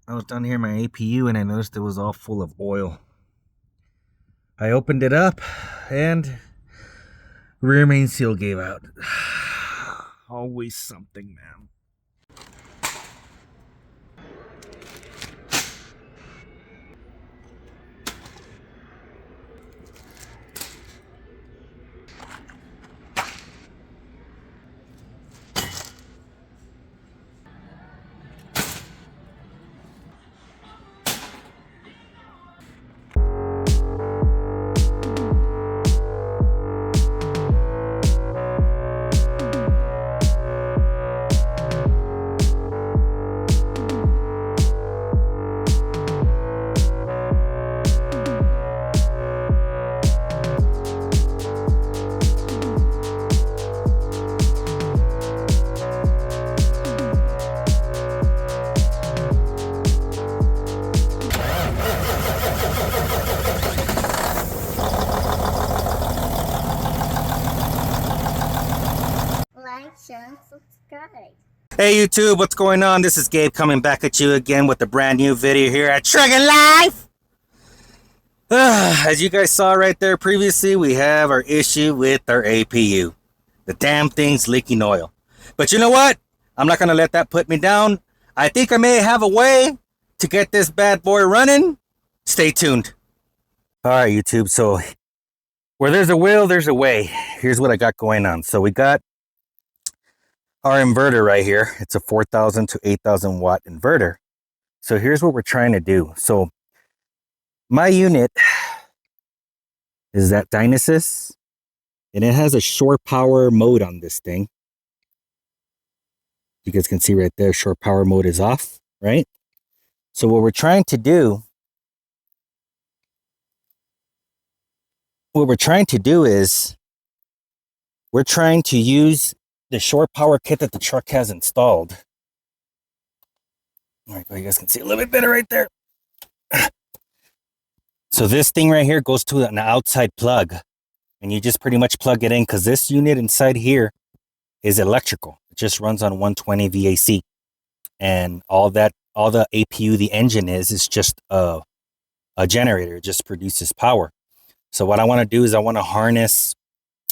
I was down here in my APU and I noticed it was all full of oil. I opened it up and rear main seal gave out. Always something, man. Like, share, and subscribe. Hey YouTube, what's going on? This is Gabe coming back at you again with a brand new video here at Trigger Life. As you guys saw right there previously, we have our issue with our APU. The damn thing's leaking oil. But you know what? I'm not going to let that put me down. I think I may have a way to get this bad boy running. Stay tuned. Alright YouTube, so where there's a will, there's a way. Here's what I got going on. So we got our inverter right here. It's a 4,000 to 8,000 watt inverter. So here's what we're trying to do. So my unit is that Dynasis, and it has a shore power mode on this thing. You guys can see right there, shore power mode is off, right? So what we're trying to do is we're trying to use the shore power kit that the truck has installed. All right, you guys can see a little bit better right there. So this thing right here goes to an outside plug, and you just pretty much plug it in because this unit inside here is electrical. It just runs on 120 VAC, and all the APU, the engine is just a generator. It just produces power. So what I want to do is I want to harness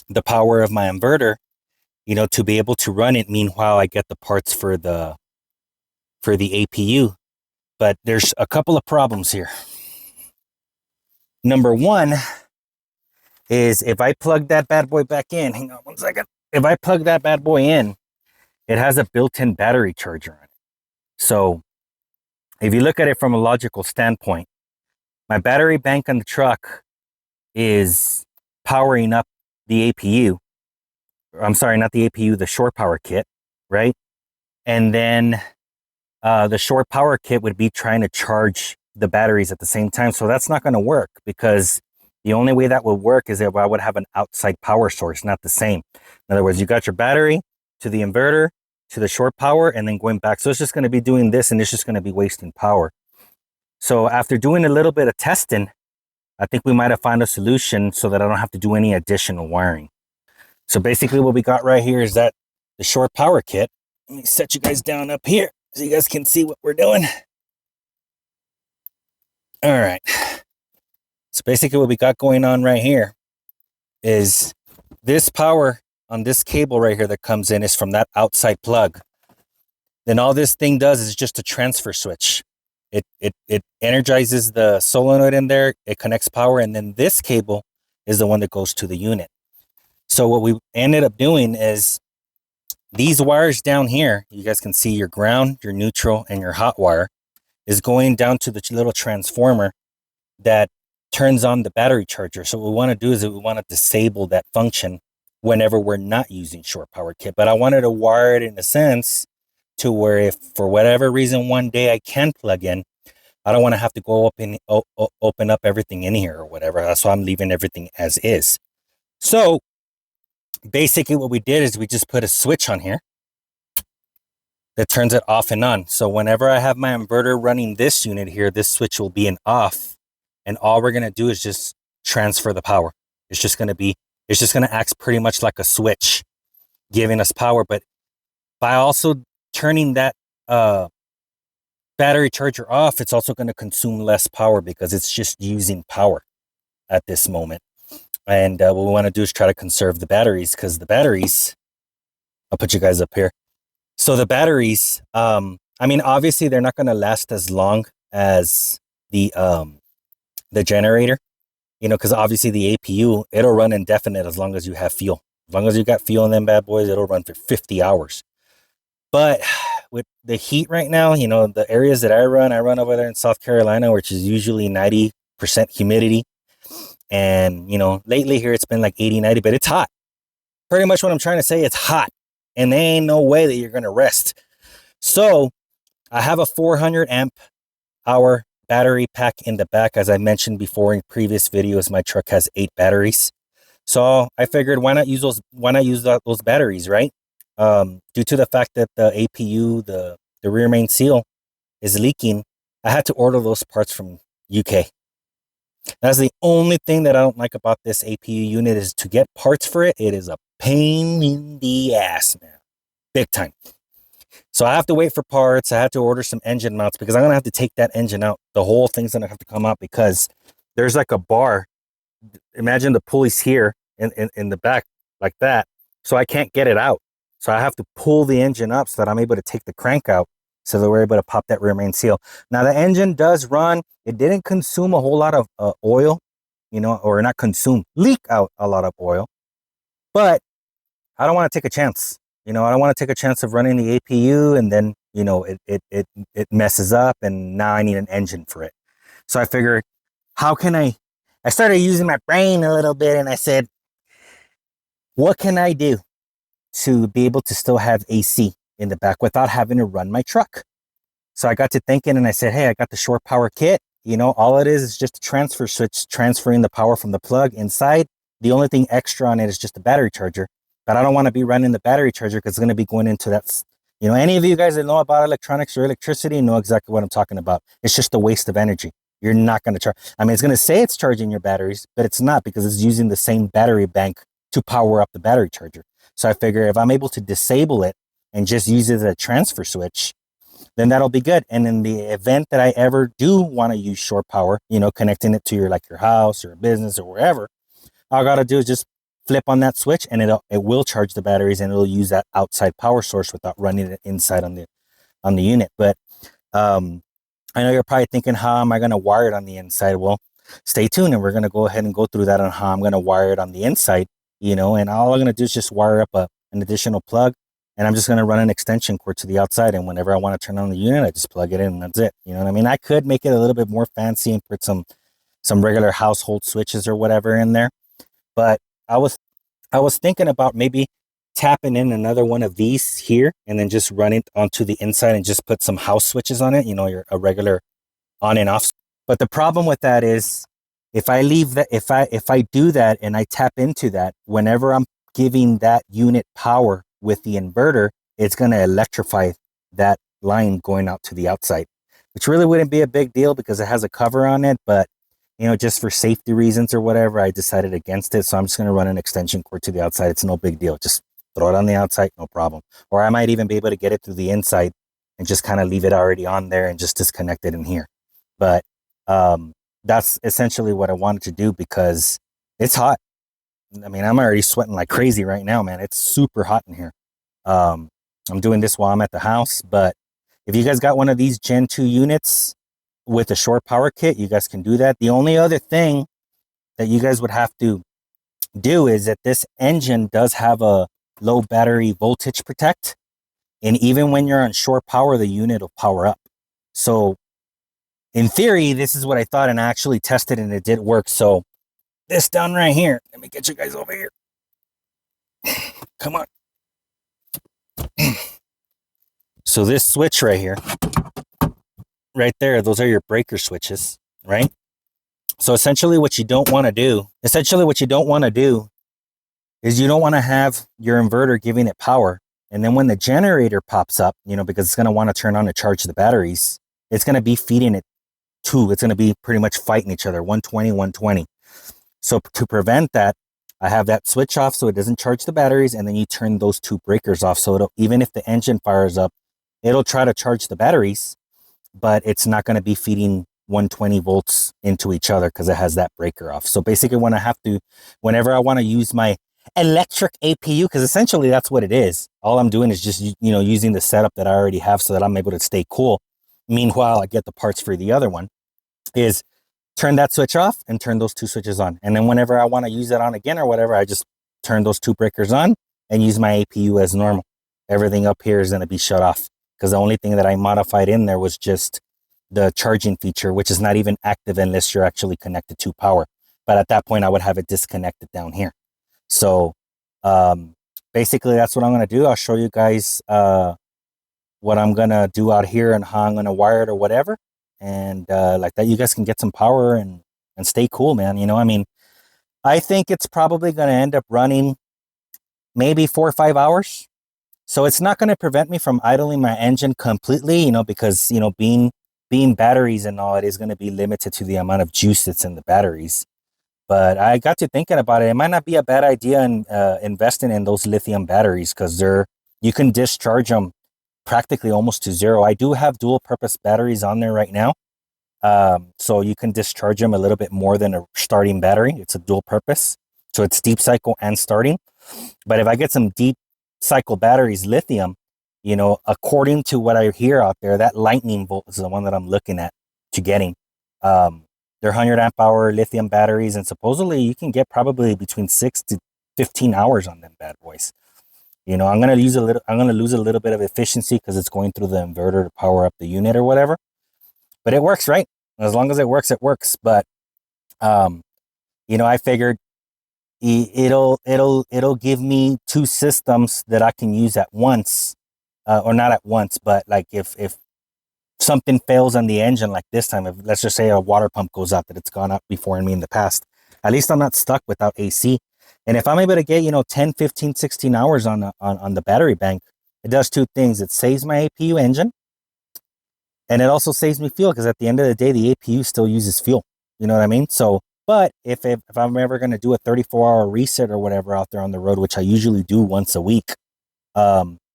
the power of my inverter, you know, to be able to run it. Meanwhile, I get the parts for the APU. But there's a couple of problems here. Number one is if I plug that bad boy back in, hang on one second. If I plug that bad boy in, it has a built-in battery charger on it. So if you look at it from a logical standpoint, my battery bank on the truck is powering up the APU. I'm sorry, not the APU, the shore power kit, right? And then the shore power kit would be trying to charge the batteries at the same time. So that's not going to work, because the only way that would work is if I would have an outside power source, not the same. In other words, you got your battery to the inverter, to the shore power, and then going back. So it's just going to be doing this, and it's just going to be wasting power. So after doing a little bit of testing, I think we might have found a solution so that I don't have to do any additional wiring. So basically what we got right here is that the shore power kit. Let me set you guys down up here so you guys can see what we're doing. All right. So basically what we got going on right here is this power on this cable right here that comes in is from that outside plug. Then all this thing does is just a transfer switch. It energizes the solenoid in there, it connects power, and then this cable is the one that goes to the unit. So what we ended up doing is these wires down here, you guys can see your ground, your neutral, and your hot wire is going down to the little transformer that turns on the battery charger. So what we want to do is we want to disable that function whenever we're not using shore power kit. But I wanted to wire it in a sense to where if for whatever reason one day I can plug in, I don't want to have to go open up everything in here or whatever. That's why I'm leaving everything as is. So basically what we did is we just put a switch on here that turns it off and on. So whenever I have my inverter running this unit here, this switch will be an off, and all we're going to do is just transfer the power. It's just going to act pretty much like a switch, giving us power. But by also turning that battery charger off, it's also going to consume less power because it's just using power at this moment. And what we want to do is try to conserve the batteries, because the batteries, I'll put you guys up here. So the batteries, I mean, obviously they're not going to last as long as the generator, you know, because obviously the APU, it'll run indefinite as long as you have fuel. As long as you got fuel in them bad boys, it'll run for 50 hours. But with the heat right now, you know, the areas that I run over there in South Carolina, which is usually 90% humidity. And, you know, lately here it's been like 80, 90, but it's hot. Pretty much what I'm trying to say, it's hot. And there ain't no way that you're going to rest. So I have a 400 amp hour battery pack in the back. As I mentioned before in previous videos, my truck has 8 batteries. So I figured, why not use those batteries, right? Due to the fact that the APU, the rear main seal is leaking, I had to order those parts from UK. That's the only thing that I don't like about this APU unit, is to get parts for it. It is a pain in the ass, man. Big time. So I have to wait for parts. I have to order some engine mounts, because I'm going to have to take that engine out. The whole thing's going to have to come out, because there's like a bar. Imagine the pulleys here in the back like that. So I can't get it out. So I have to pull the engine up so that I'm able to take the crank out, so that we're able to pop that rear main seal. Now the engine does run. It didn't consume a whole lot of oil, you know, or not consume, leak out a lot of oil. But I don't want to take a chance. You know, I don't want to take a chance of running the APU and then, you know, it messes up and now I need an engine for it. So I figured, how can I started using my brain a little bit, and I said, what can I do to be able to still have AC in the back without having to run my truck? So I got to thinking, and I said, hey, I got the shore power kit. You know, all it is just a transfer switch, transferring the power from the plug inside. The only thing extra on it is just the battery charger. But I don't want to be running the battery charger, because it's going to be going into that. You know, any of you guys that know about electronics or electricity know exactly what I'm talking about. It's just a waste of energy. You're not going to charge. I mean, it's going to say it's charging your batteries, but it's not, because it's using the same battery bank to power up the battery charger. So I figure if I'm able to disable it and just use it as a transfer switch, then that'll be good. And in the event that I ever do want to use shore power, you know, connecting it to your house or a business or wherever, all I got to do is just flip on that switch, and it will charge the batteries, and it'll use that outside power source without running it inside on the unit. But I know you're probably thinking, how am I going to wire it on the inside? Well, stay tuned, and we're going to go ahead and go through that on how I'm going to wire it on the inside, you know. And all I'm going to do is just wire up an additional plug, and I'm just going to run an extension cord to the outside, and whenever I want to turn on the unit, I just plug it in, and that's it. You know what I mean? I could make it a little bit more fancy and put some regular household switches or whatever in there, but I was thinking about maybe tapping in another one of these here, and then just run it onto the inside and just put some house switches on it, you know, a regular on and off. But the problem with that is, if I leave that, if I do that and I tap into that, whenever I'm giving that unit power with the inverter, it's going to electrify that line going out to the outside, which really wouldn't be a big deal because it has a cover on it. But, you know, just for safety reasons or whatever, I decided against it. So I'm just going to run an extension cord to the outside. It's no big deal. Just throw it on the outside, no problem. Or I might even be able to get it through the inside and just kind of leave it already on there and just disconnect it in here. But that's essentially what I wanted to do, because it's hot. I mean, I'm already sweating like crazy right now, man. It's super hot in here. I'm doing this while I'm at the house, but if you guys got one of these Gen 2 units with a shore power kit, you guys can do that. The only other thing that you guys would have to do is that this engine does have a low battery voltage protect. And even when you're on shore power, the unit will power up. So in theory, this is what I thought, and I actually tested and it did work. So this down right here, let me get you guys over here. Come on. So this switch right here, right there, those are your breaker switches, right? So essentially what you don't want to do is you don't want to have your inverter giving it power. And then when the generator pops up, you know, because it's going to want to turn on to charge the batteries, it's going to be feeding it it's going to be pretty much fighting each other, 120, 120. So to prevent that, I have that switch off so it doesn't charge the batteries, and then you turn those two breakers off. So even if the engine fires up, it'll try to charge the batteries, but it's not going to be feeding 120 volts into each other because it has that breaker off. So basically whenever I want to use my electric APU, because essentially that's what it is. All I'm doing is just, using the setup that I already have so that I'm able to stay cool. Meanwhile, I get the parts for the other one, is turn that switch off and turn those two switches on. And then whenever I want to use it on again or whatever, I just turn those two breakers on and use my APU as normal. Everything up here is going to be shut off because the only thing that I modified in there was just the charging feature, which is not even active unless you're actually connected to power. But at that point, I would have it disconnected down here. So basically, that's what I'm going to do. I'll show you guys what I'm going to do out here and how I'm going to wire it or whatever. And like that, you guys can get some power and stay cool, man. I think it's probably going to end up running maybe 4 or 5 hours. So it's not going to prevent me from idling my engine completely, because, being batteries and all, it is going to be limited to the amount of juice that's in the batteries. But I got to thinking about it. It might not be a bad idea in investing in those lithium batteries because you can discharge them practically almost to zero. I do have dual purpose batteries on there right now. So you can discharge them a little bit more than a starting battery. It's a dual purpose. So it's deep cycle and starting. But if I get some deep cycle batteries, lithium, according to what I hear out there, that lightning bolt is the one that I'm looking at to getting. They're 100 amp hour lithium batteries, and supposedly you can get probably between 6 to 15 hours on them bad boys. I'm going to lose a little bit of efficiency because it's going through the inverter to power up the unit or whatever. But it works, right? As long as it works, it works. But I figured it'll give me two systems that I can use at once, or not at once, but like if something fails on the engine, like this time, if let's just say a water pump goes out that it's gone out before in me in the past, at least I'm not stuck without AC. And if I'm able to get 10, 15, 16 hours on the battery bank, it does two things. It saves my APU engine, and it also saves me fuel because at the end of the day, the APU still uses fuel. You know what I mean? So, but if I'm ever going to do a 34-hour reset or whatever out there on the road, which I usually do once a week,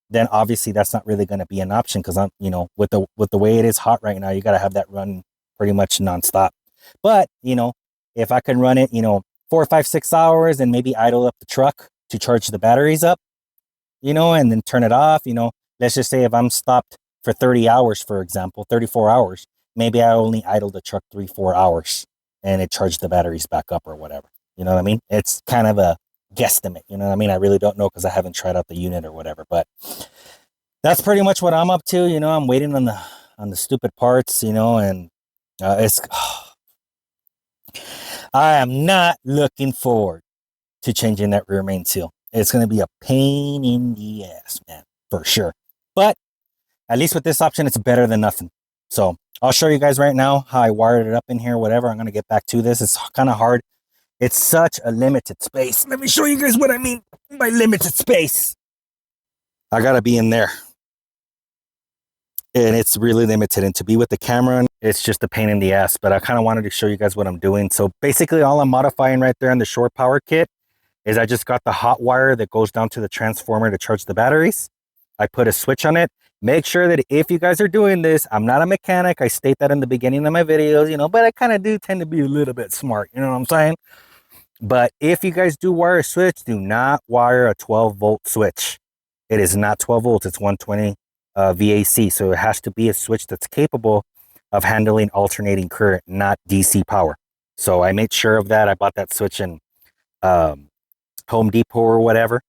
then obviously that's not really going to be an option because I'm, with the way it is hot right now, you got to have that run pretty much nonstop. But, if I can run it, 4, 5, 6 hours and maybe idle up the truck to charge the batteries up, and then turn it off, let's just say if I'm stopped for 30 hours, for example, 34 hours, maybe I only idle the truck 3, 4 hours and it charged the batteries back up or whatever. You know what I mean? It's kind of a guesstimate. You know what I mean? I really don't know because I haven't tried out the unit or whatever, but that's pretty much what I'm up to. I'm waiting on the stupid parts, and it's, I am not looking forward to changing that rear main seal. It's going to be a pain in the ass, man, for sure. But at least with this option, it's better than nothing. So I'll show you guys right now how I wired it up in here, whatever. I'm going to get back to this. It's kind of hard. It's such a limited space. Let me show you guys what I mean by limited space. I got to be in there. And it's really limited. And to be with the camera, it's just a pain in the ass. But I kind of wanted to show you guys what I'm doing. So basically all I'm modifying right there in the shore power kit is I just got the hot wire that goes down to the transformer to charge the batteries. I put a switch on it. Make sure that if you guys are doing this, I'm not a mechanic. I state that in the beginning of my videos, but I kind of do tend to be a little bit smart. You know what I'm saying? But if you guys do wire a switch, do not wire a 12-volt switch. It is not 12 volts. It's 120 VAC. So it has to be a switch that's capable of handling alternating current, not DC power. So I made sure of that. I bought that switch in Home Depot or whatever.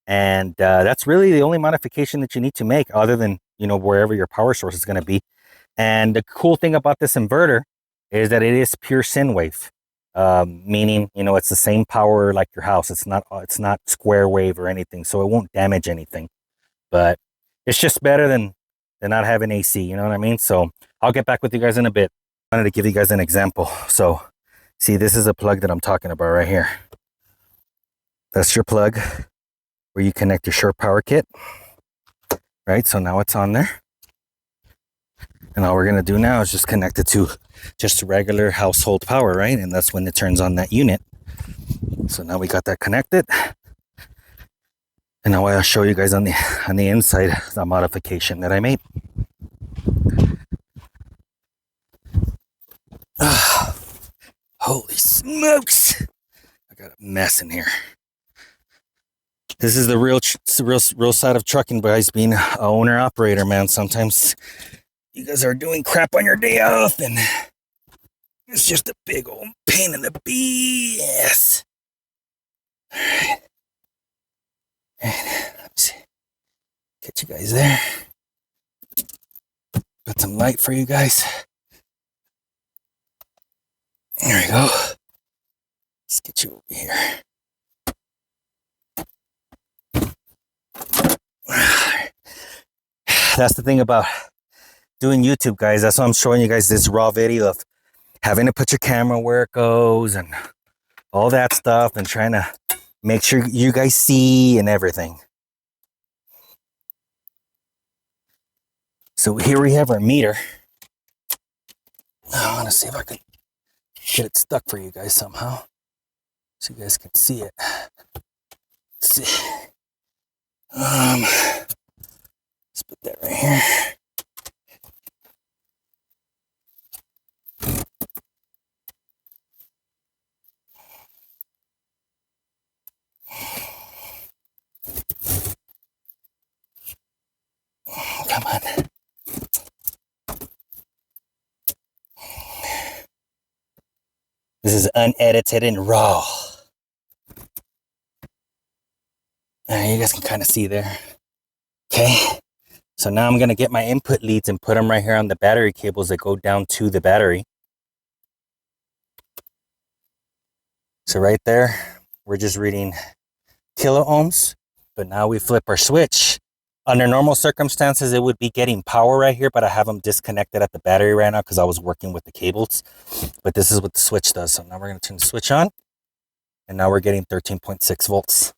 And that's really the only modification that you need to make other than, wherever your power source is going to be. And the cool thing about this inverter is that it is pure sine wave, meaning, it's the same power like your house. It's not square wave or anything, so it won't damage anything. But it's just better than not having AC, you know what I mean? So I'll get back with you guys in a bit. I wanted to give you guys an example. So see, this is a plug that I'm talking about right here. That's your plug where you connect your shore power kit, right? So now it's on there. And all we're going to do now is just connect it to just regular household power, right? And that's when it turns on that unit. So now we got that connected. And now I'll show you guys on the inside the modification that I made. Holy smokes! I got a mess in here. This is the real side of trucking, guys, being an owner operator, man. Sometimes you guys are doing crap on your day off, and it's just a big old pain in the BS. All right. And let me see. Get you guys there. Got some light for you guys. There we go. Let's get you over here. That's the thing about doing YouTube, guys. That's why I'm showing you guys this raw video of having to put your camera where it goes and all that stuff and trying to make sure you guys see and everything. So here we have our meter. I want to see if I can get it stuck for you guys somehow so you guys can see it. Let's see. Let's put that right here. Come on. This is unedited and raw. You guys can kind of see there. Okay. So now I'm going to get my input leads and put them right here on the battery cables that go down to the battery. So right there, we're just reading kilo ohms, but now we flip our switch. Under normal circumstances, it would be getting power right here, but I have them disconnected at the battery right now because I was working with the cables. But this is what the switch does. So now we're going to turn the switch on, and now we're getting 13.6 volts.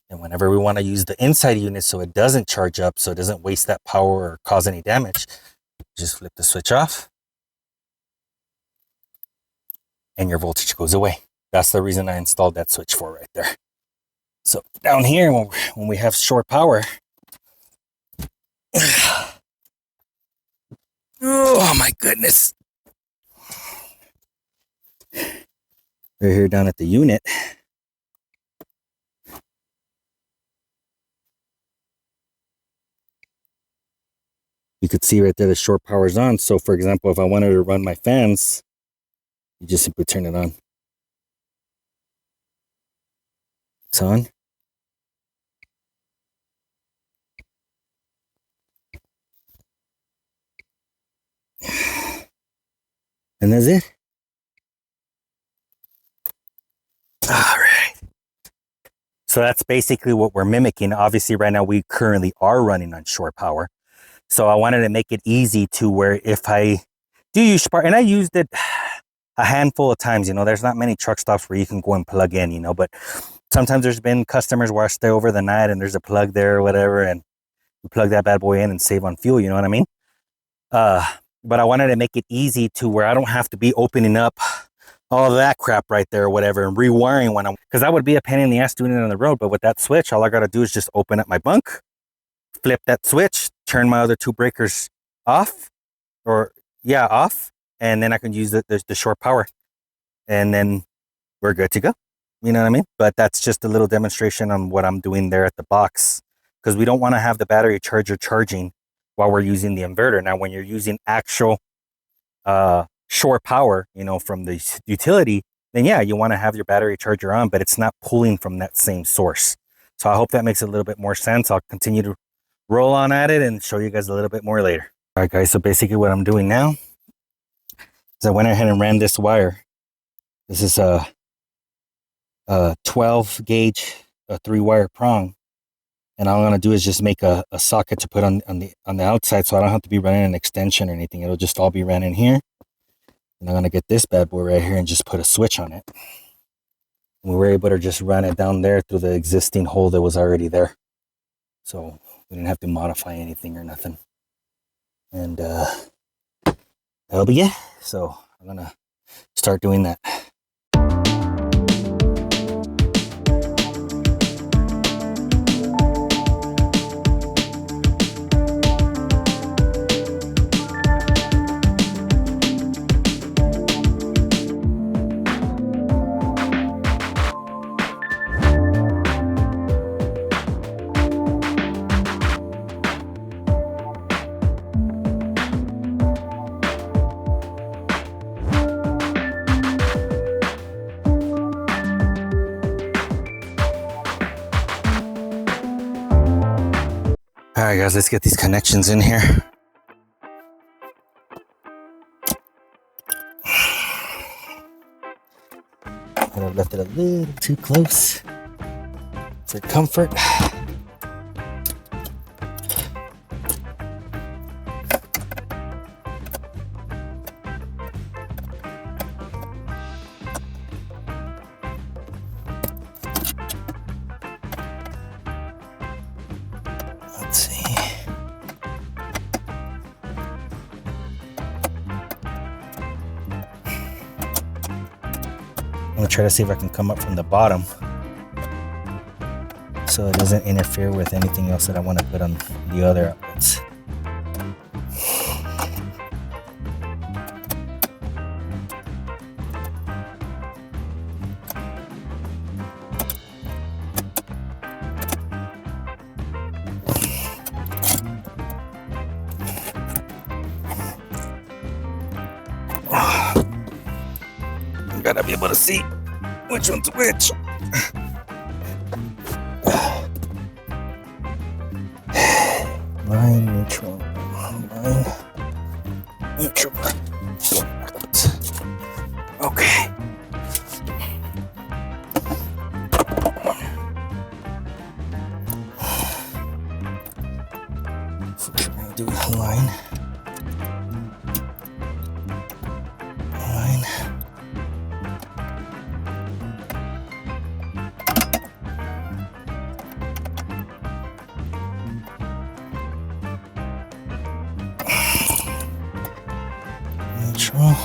And whenever we want to use the inside unit so it doesn't charge up, so it doesn't waste that power or cause any damage, just flip the switch off, and your voltage goes away. That's the reason I installed that switch for right there. So down here, when we have short power, oh my goodness. We're here down at the unit. You could see right there the short power is on. So for example, if I wanted to run my fans, you just simply turn it on. It's on. And that's it. All right. So that's basically what we're mimicking. Obviously right now we currently are running on short power. So I wanted to make it easy to where if I do use spark, and I used it a handful of times, you know, there's not many truck stops where you can go and plug in, you know, but sometimes there's been customers where I stay over the night and there's a plug there or whatever, and you plug that bad boy in and save on fuel, you know what I mean? But I wanted to make it easy to where I don't have to be opening up all of that crap right there or whatever and rewiring when because that would be a pain in the ass doing it on the road. But with that switch, all I got to do is just open up my bunk, flip that switch, turn my other two breakers off, off, and then I can use the short power, and then we're good to go. You know what I mean? But that's just a little demonstration on what I'm doing there at the box, because we don't want to have the battery charger charging while we're using the inverter. Now, when you're using actual shore power, you know, from the utility, then yeah, you want to have your battery charger on, but it's not pulling from that same source. So I hope that makes a little bit more sense. I'll continue to roll on at it and show you guys a little bit more later. All right, guys, so basically what I'm doing now is I went ahead and ran this wire. This is a 12 gauge, a 3-wire prong. And all I'm gonna do is just make a socket to put on the outside, so I don't have to be running an extension or anything. It'll just all be ran in here. And I'm gonna get this bad boy right here and just put a switch on it. And we were able to just run it down there through the existing hole that was already there. So we didn't have to modify anything or nothing. And that'll be it. So I'm gonna start doing that. Alright guys, let's get these connections in here. I've left it a little too close for comfort. Let's see. I'm gonna try to see if I can come up from the bottom so it doesn't interfere with anything else that I want to put on the other outlets. Gotta be able to see which one's which. Line, neutral, line, neutral. Okay. First we're gonna do line. Line. Neutral.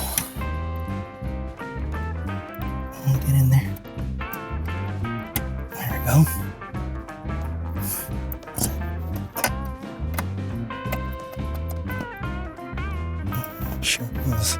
Get in there. There we go. Sure is.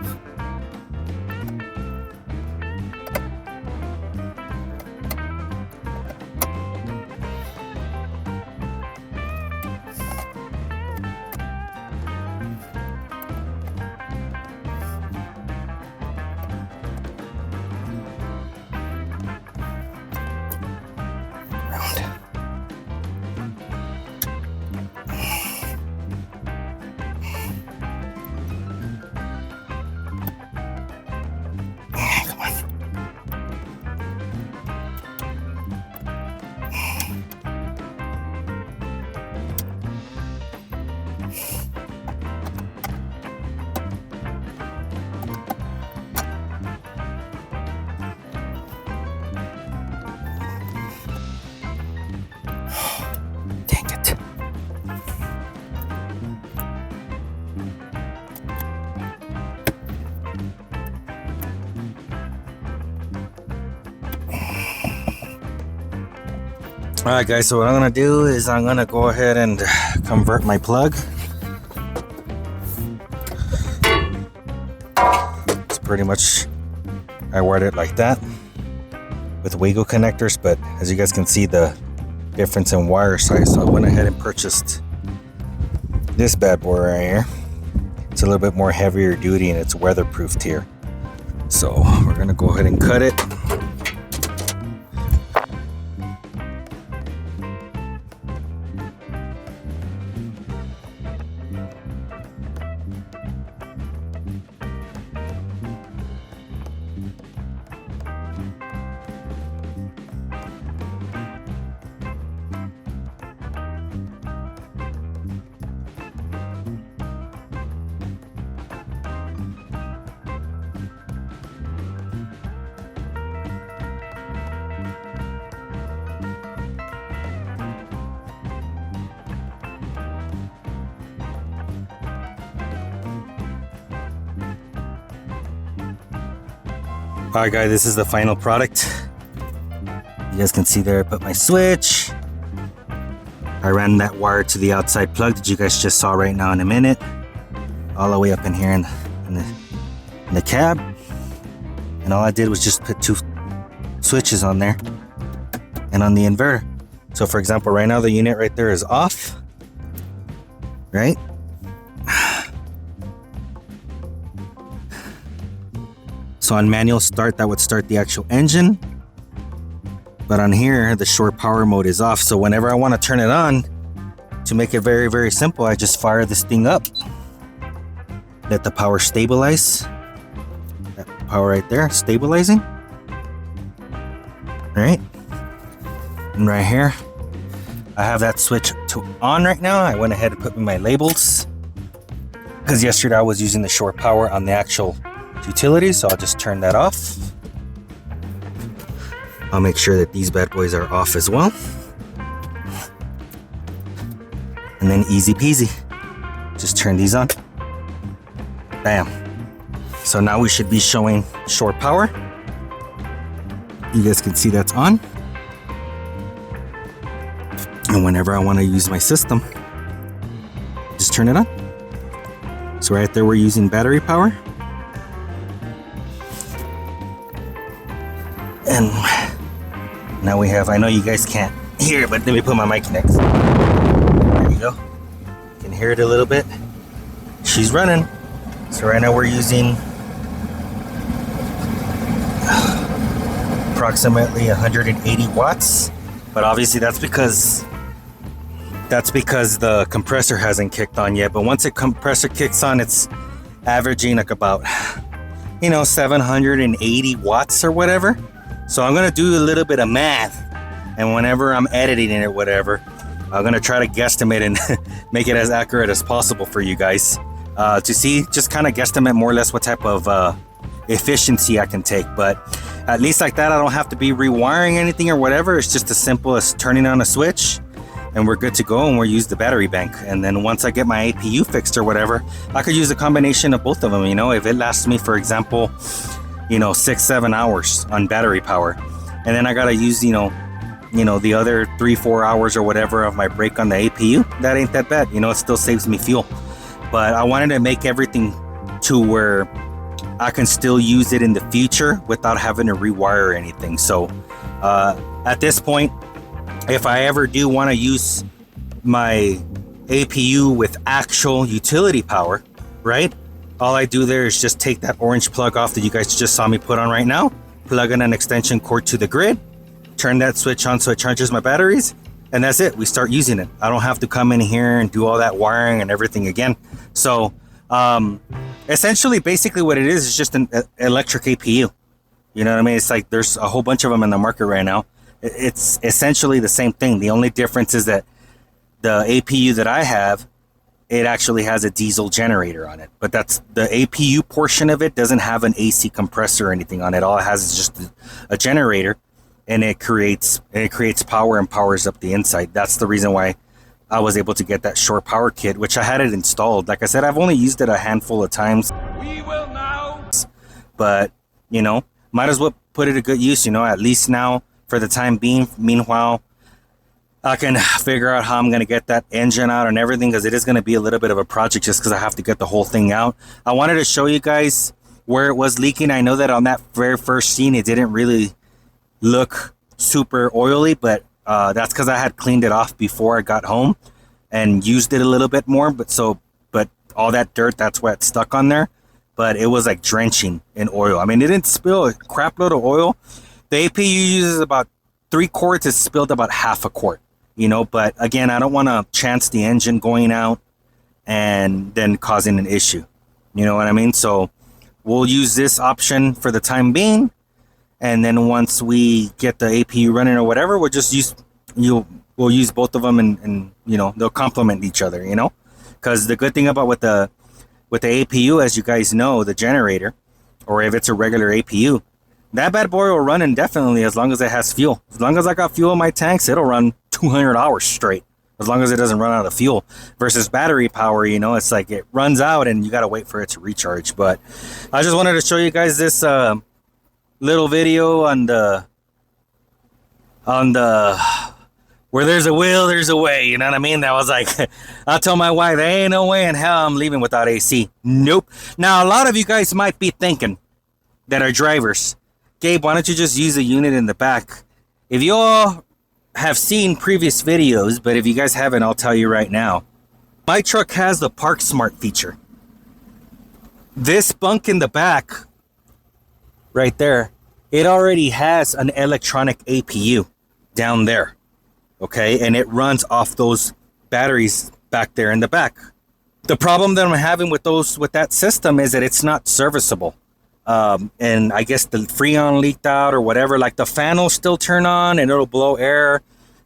Come on. Dang it. Alright guys, so what I'm gonna do is I'm gonna go ahead and convert my plug. It's pretty much, I wired it like that with Wago connectors, but as you guys can see the difference in wire size, so I went ahead and purchased this bad boy right here. It's a little bit more heavier duty and it's weatherproofed here. So we're gonna go ahead and cut it. Alright guys, this is the final product. You guys can see there I put my switch. I ran that wire to the outside plug that you guys just saw right now in a minute. All the way up in here in the cab. And all I did was just put 2 switches on there and on the inverter. So for example, right now the unit right there is off. Right? So on manual start, that would start the actual engine. But on here, the shore power mode is off. So whenever I want to turn it on to make it very, very simple, I just fire this thing up. Let the power stabilize. That power right there, stabilizing. All right. And right here, I have that switch to on right now. I went ahead and put in my labels because yesterday I was using the short power on the actual utility, so I'll just turn that off. I'll make sure that these bad boys are off as well. And then easy peasy, just turn these on. Bam. So now we should be showing short power. You guys can see that's on. And whenever I want to use my system, just turn it on. So right there, we're using battery power. And now we have, I know you guys can't hear it, but let me put my mic next. There you go. You can hear it a little bit. She's running. So right now we're using approximately 180 watts. But obviously that's because the compressor hasn't kicked on yet. But once the compressor kicks on, it's averaging like about, 780 watts or whatever. So I'm gonna do a little bit of math, and whenever I'm editing it or whatever, I'm gonna try to guesstimate and make it as accurate as possible for you guys to see, just kind of guesstimate more or less what type of efficiency I can take. But at least like that, I don't have to be rewiring anything or whatever. It's just as simple as turning on a switch and we're good to go, and we'll use the battery bank. And then once I get my APU fixed or whatever, I could use a combination of both of them. If it lasts me, for example, 6-7 hours on battery power, and then I gotta use the other 3-4 hours or whatever of my break on the APU, that ain't that bad. It still saves me fuel. But I wanted to make everything to where I can still use it in the future without having to rewire anything. So at this point, if I ever do want to use my APU with actual utility power, right? All I do there is just take that orange plug off that you guys just saw me put on right now, plug in an extension cord to the grid, turn that switch on so it charges my batteries, and that's it. We start using it. I don't have to come in here and do all that wiring and everything again. So essentially, basically what it is just an electric APU. You know what I mean? It's like there's a whole bunch of them in the market right now. It's essentially the same thing. The only difference is that the APU that I have, it actually has a diesel generator on it. But that's the APU portion of it, doesn't have an AC compressor or anything on it. All it has is just a generator, and it creates power and powers up the inside. That's the reason why I was able to get that short power kit, which I had it installed. Like I said, I've only used it a handful of times. We will now. But, might as well put it to good use, at least now for the time being. Meanwhile, I can figure out how I'm going to get that engine out and everything, because it is going to be a little bit of a project just because I have to get the whole thing out. I wanted to show you guys where it was leaking. I know that on that very first scene, it didn't really look super oily, but that's because I had cleaned it off before I got home and used it a little bit more. But all that dirt, that's why it's stuck on there. But it was like drenching in oil. I mean, it didn't spill a crap load of oil. The APU uses about 3 quarts. It spilled about half a quart, but again, I don't want to chance the engine going out and then causing an issue. You know what I mean? So we'll use this option for the time being. And then once we get the APU running or whatever, we'll use both of them, and they'll complement each other, because the good thing about with the APU, as you guys know, the generator, or if it's a regular APU, that bad boy will run indefinitely as long as it has fuel. As long as I got fuel in my tanks, it'll run 200 hours straight, as long as it doesn't run out of fuel. Versus battery power, it's like it runs out and you got to wait for it to recharge. But I just wanted to show you guys this little video on the where there's a will, there's a way. You know what I mean? That was like, I told my wife, there ain't no way in hell I'm leaving without AC. Nope. Now, a lot of you guys might be thinking that are drivers, Gabe, why don't you just use a unit in the back? If you all have seen previous videos, but if you guys haven't, I'll tell you right now. My truck has the Park Smart feature. This bunk in the back, right there, it already has an electronic APU down there. Okay, and it runs off those batteries back there in the back. The problem that I'm having with that system is that it's not serviceable. And I guess the freon leaked out or whatever. Like the fan will still turn on and it'll blow air.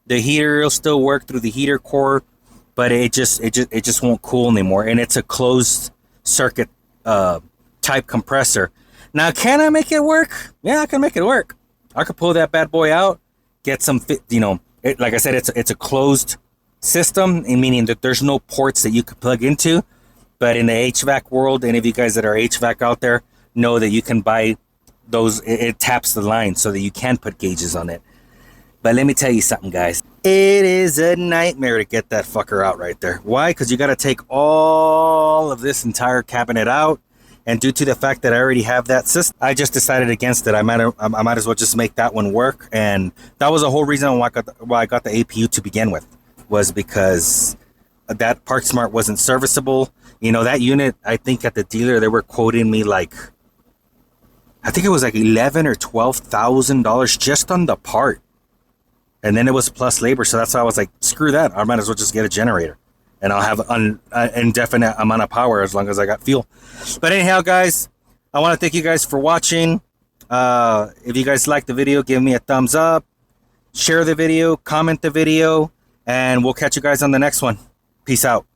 The heater will still work through the heater core, but it just won't cool anymore. And it's a closed circuit type compressor. Now, can I make it work? Yeah, I can make it work. I could pull that bad boy out, get some fit. Like I said, it's a closed system, meaning that there's no ports that you could plug into. But in the HVAC world, any of you guys that are HVAC out there know that you can buy those. It taps the line so that you can put gauges on it. But let me tell you something, guys. It is a nightmare to get that fucker out right there. Why? Because you got to take all of this entire cabinet out. And due to the fact that I already have that system, I just decided against it. I might as well just make that one work. And that was the whole reason why I got the APU to begin with, was because that ParkSmart wasn't serviceable. That unit, I think at the dealer, they were quoting me like, I think it was like $11,000 or $12,000 just on the part. And then it was plus labor. So that's why I was like, screw that. I might as well just get a generator. And I'll have an indefinite amount of power as long as I got fuel. But anyhow, guys, I want to thank you guys for watching. If you guys like the video, give me a thumbs up. Share the video, comment the video. And we'll catch you guys on the next one. Peace out.